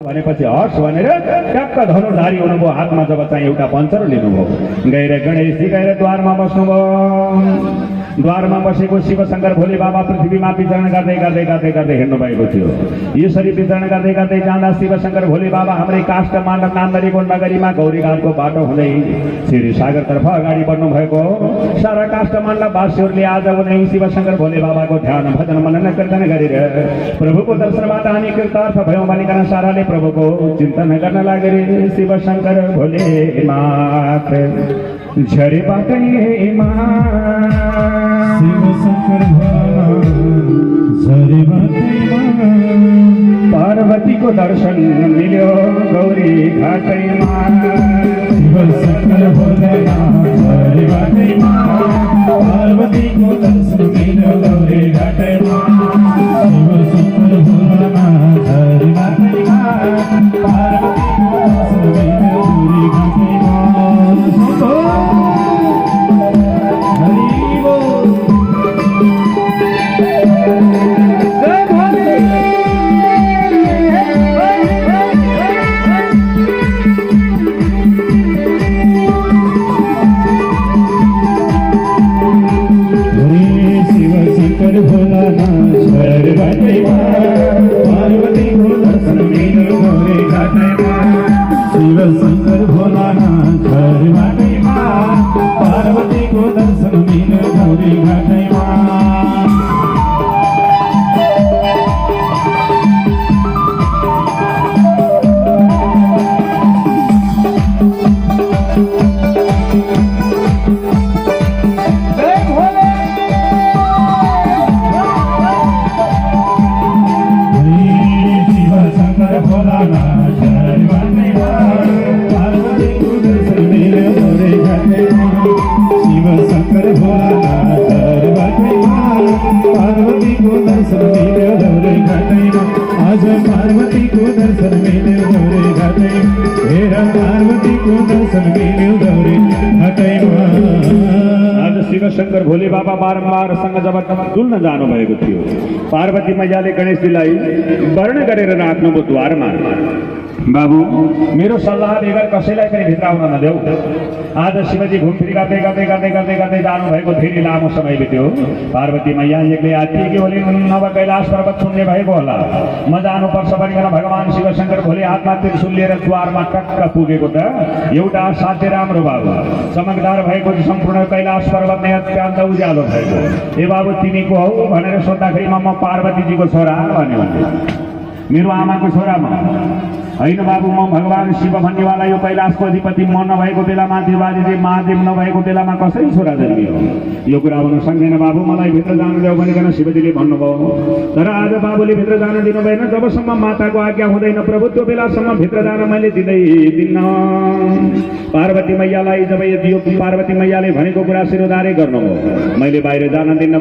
भनेपछि हर्ष भनेर ट्याक्क धनुर्धारी हुनुभयो। हातमा जब चाहिँ एउटा पञ्चरो लिनुभयो, गएर गणेशजी गएर द्वारमा बस्नुभयो। द्वारमा बसेको शिवशंकर भोले बाबा पृथ्वीमा विचरण गर्दै गर्दै गर्दै गर्दै हिँड्नु भएको थियो। यसरी विचरण गर्दै गर्दै जाँदा शिवशंकर भोले बाबा हाम्रै काष्ठमाण्डव नान्दरीको नगरीमा गौरीघाटको बाटो हुँदै क्षीर सागरतर्फ अगाडि बढ्नु भएको। सारा काष्ठमाण्डव वासीहरूले आज उनी शिवशंकर भोले बाबाको ध्यान भजन मनन कीर्तन गरेर प्रभुको दर्शनबाट हामी कृतार्थ भयौँ भनिकन साराले प्रभुको चिन्तन गर्न लागे। शिवशंकर भोले नाथ झरे बाटैमा शिवशंकर झरे बाटैमा पार्वतीको दर्शन मिल्यो गौरी घाटैमा। शिवशंकर भोलेनाथ झरे बाटैमा पार्वतीको दर्शन मिल्यो गौरी घाटैमा। शिवशंकर भोलेनाथ झरे बाटैमा पार्वतीको दर्शन मिल्यो गौरी घाटैमा। शिवशंकर भोलानाथ झरे बाटैमा पार्वतीको दर्शन मिल्यो गौरी घाटैमा। शिवशंकर भोलानाथ झरे बाटैमा पार्वतीको दर्शन मिल्यो गौरी घाटैमा। भोलानाथ झरे बाटैमा पार्वतीको दर्शन मिल्यो गौरी घाटैमा। शिवशंकर भोलानाथ झरे बाटैमा पार्वतीको दर्शन मिल्यो गौरी घाटैमा। आज पार्वतीको दर्शन मिल्यो गौरी घाटैमा। हेर पार्वतीको दर्शन मिल्यो गौरी घाटैमा। आज शिवशंकर भोले बाबा बारम्बारसँग जब डुल्न जानु भएको थियो, पार्वती मैयाले गणेशजीलाई वर्ण गरेर राख्नुभयो द्वारमा। बाबु, मेरो सल्लाह बेगर कसैलाई पनि भित्र आउन नदेऊ। आज शिवजी घुमफिर गर्दै गर्दै गर्दै गर्दै गर्दै जानुभएको धेरै लामो समय बित्यो। पार्वती मैया एक्लै आत्तिएकी होली नव कैलाश पर्वत छुन्ने भएको होला। म जानुपर्छ भनिकन भगवान शिवशंकर भोले हातमा त्रिशूल लिएर द्वारमा टक्क पुगेको त एउटा असाध्य राम्रो बाबु चमकदार भएको सम्पूर्ण कैलाश पर्वत नै अत्यन्त उज्यालो भएको। ए बाबु, तिमी को हौ भनेर सोद्धाखेरिमा म पार्वतीजीको छोरा भन्यो। मेरो आमाको छोरा म होइन बाबु, म भगवान शिव भन्नेवाला यो कैलाशको अधिपति म नभएको बेलामा देवादिदेव महादेव नभएको बेलामा कसरी छोरा जन्मियो? यो कुरा हुन सक्दैन बाबु, मलाई भित्र जानु देऊ भनिकन शिवजीले भन्नुभयो। तर आज बाबुले भित्र जान दिनु भएन। जबसम्म माताको आज्ञा हुँदैन प्रभु त्यो बेलासम्म भित्र जान मैले दिन्न। पार्वती मैयालाई जब यो पार्वती मैयाले भनेको कुरा शिरोधारै गर्नुभयो। मैले बाहिर जान दिन्न।